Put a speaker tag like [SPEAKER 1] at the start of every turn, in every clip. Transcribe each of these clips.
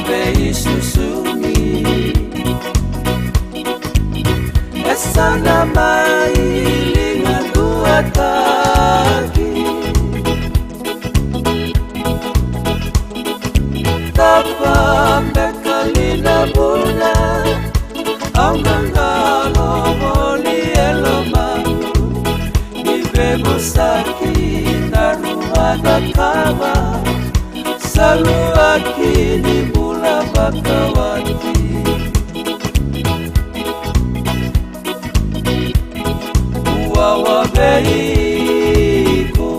[SPEAKER 1] be isusumi esana mailinga tuataki tapa mekalina buna aungangalo boli elomangu nibebosaki naruada kama saluaki ni mula bakawati uwawa beiko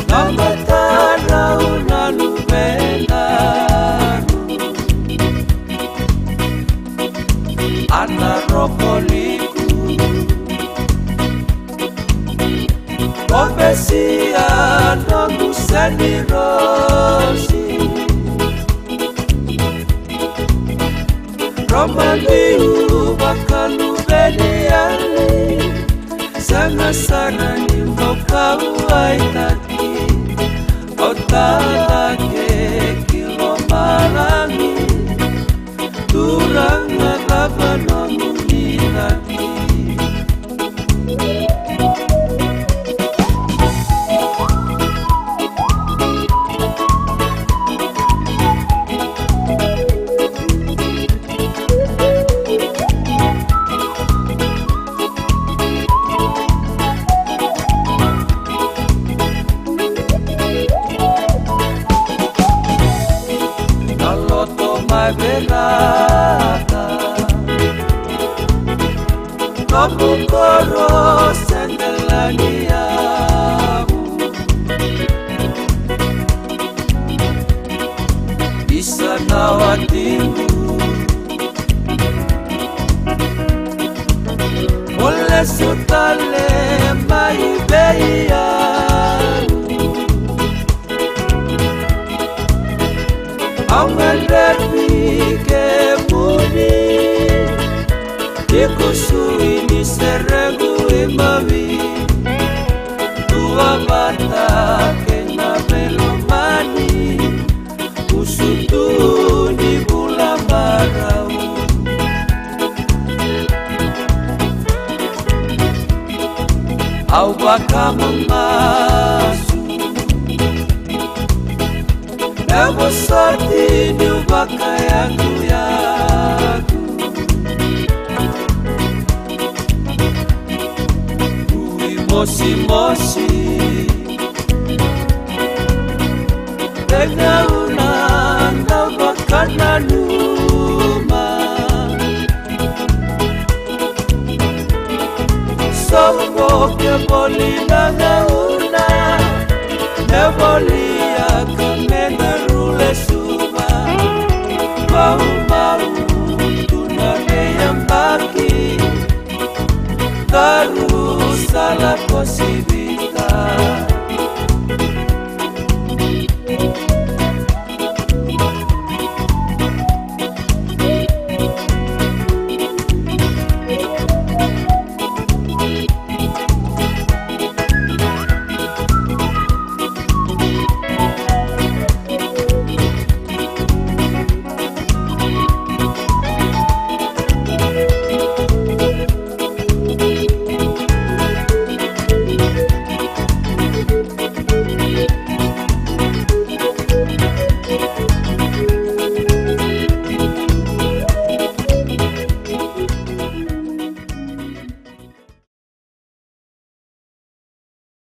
[SPEAKER 1] namatana unalubenaru anarokoliku Profesia no musani rosi Romaliu bakalu beniali Sana sana ni mokau aitati Otala ke kilo malangi Turanga kabano munilaki Berata Kamu koros sendelaniamu Bisa nawatimu Oleh sutale mai beiamu Aungandepi ke muni Ikusui ni seregu imawi Tua mata kena belomani Usutu ni bula barau Au baka memasu Ewo sorti ni ubaka yangu yaku Ui mosi mosi Tega unanga bakana numa Sopo ke boli nanga una Ne boli akamena rule suma Mau mau tunane yang baki Karu salah posibilitas